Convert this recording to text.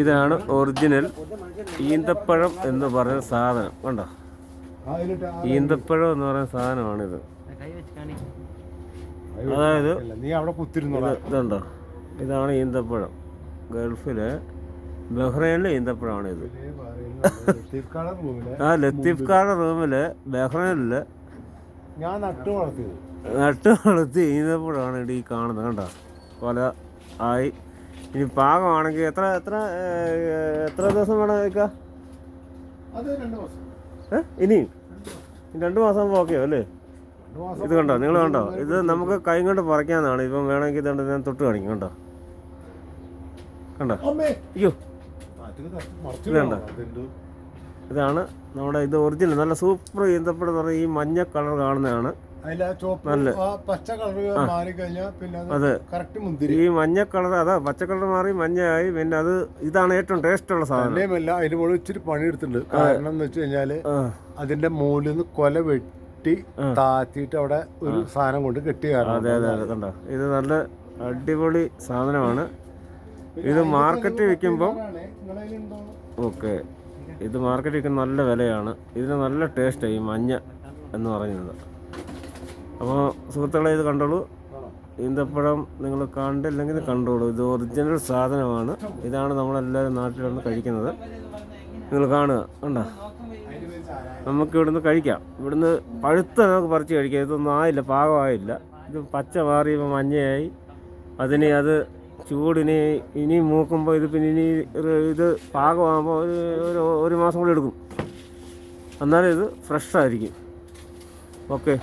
ഇതാണ് ഒറിജിനൽ ഈന്തപ്പഴം എന്ന് പറയുന്ന സാധനം. കണ്ടോ, ഈന്തപ്പഴം എന്ന് പറയുന്ന സാധനമാണിത്. അതായത് ഇതുണ്ടോ, ഇതാണ് ഈന്തപ്പഴം. ഗൾഫിലെ ബഹ്റൈനിലെ ഈന്തപ്പഴമാണ് ഇത്. ആ ലത്തീഫ്ക്കാരുടെ റൂമില് ബഹ്റൈനില് ഞാൻ നട്ടു വളർത്തി ഈന്തപ്പഴമാണ് ഇവിടെ ഈ കാണുന്നത്. കണ്ടോ, കൊല ആയി. ഇനി പാകമാണെങ്കിൽ എത്ര എത്ര എത്ര ദിവസം വേണം വയ്ക്കാം? ഇനിയും 2 മാസം ആകുമ്പോൾ ഓക്കെയോ അല്ലേ? ഇത് കണ്ടോ, നിങ്ങൾ കണ്ടോ, ഇത് നമുക്ക് കൈ കൊണ്ട് പറിക്കാവുന്നതാണ്. ഇപ്പം വേണമെങ്കിൽ ഇതുണ്ട്, ഞാൻ തൊട്ട് കാണിക്കും. കണ്ടോ കണ്ടോ, അയ്യോ ഇത് കണ്ടോ, ഇതാണ് നമ്മുടെ ഇത് ഒറിജിനൽ നല്ല സൂപ്പർ ഈന്തപ്പഴം എന്ന് പറഞ്ഞാൽ ഈ മഞ്ഞ കളർ കാണുന്നതാണ്. നല്ല അതെ, ഈ മഞ്ഞ കളർ, അതാ പച്ച കളർ മാറി മഞ്ഞയായി. പിന്നെ അത് ഇതാണ് ഏറ്റവും ടേസ്റ്റ് ഉള്ള സാധനം. അതിന്റെ മുകളിൽ ഇച്ചിരി പണിയെടുത്തിട്ടുണ്ട്. കാരണം എന്ന് വെച്ച് കഴിഞ്ഞാല് അതിന്റെ മുകളിൽ നിന്ന് കൊല വെട്ടി താത്തിയിട്ട് അവിടെ ഒരു സാധനം കൊണ്ട് കെട്ടി. അതെ അതെ അതെ, കണ്ടോ, ഇത് നല്ല അടിപൊളി സാധനമാണ്. ഇത് മാർക്കറ്റിൽ വിൽക്കുമ്പോൾ ഓക്കെ, ഇത് മാർക്കറ്റിൽ വിൽക്കുന്ന നല്ല വിലയാണ്. ഇതിന് നല്ല ടേസ്റ്റാണ് ഈ മഞ്ഞ എന്ന് പറയുന്നത്. അപ്പോൾ സുഹൃത്തുക്കളെ, ഇത് കണ്ടോളൂ. ഈന്തപ്പഴം നിങ്ങൾ കണ്ടില്ലെങ്കിൽ കണ്ടോളൂ. ഇത് ഒറിജിനൽ സാധനമാണ്. ഇതാണ് നമ്മളെല്ലാവരും നാട്ടിലൊന്ന് കഴിക്കുന്നത്. നിങ്ങൾ കാണുക, കണ്ടോ, നമുക്ക് ഇവിടുന്ന് കഴിക്കാം. ഇവിടുന്ന് പഴുത്ത നമുക്ക് പറിച്ച് കഴിക്കാം. ഇതൊന്നും ആയില്ല, പാകമായില്ല. ഇത് പച്ച മാറിയപ്പോൾ മഞ്ഞയായി. അത് ചൂടിന് ഇനി മൂക്കുമ്പോൾ ഇത് പിന്നെ ഇനി ഇത് പാകമാകുമ്പോൾ ഒരു മാസം കൂടി എടുക്കും. എന്നാലും ഇത് ഫ്രഷായിരിക്കും. ഓക്കെ.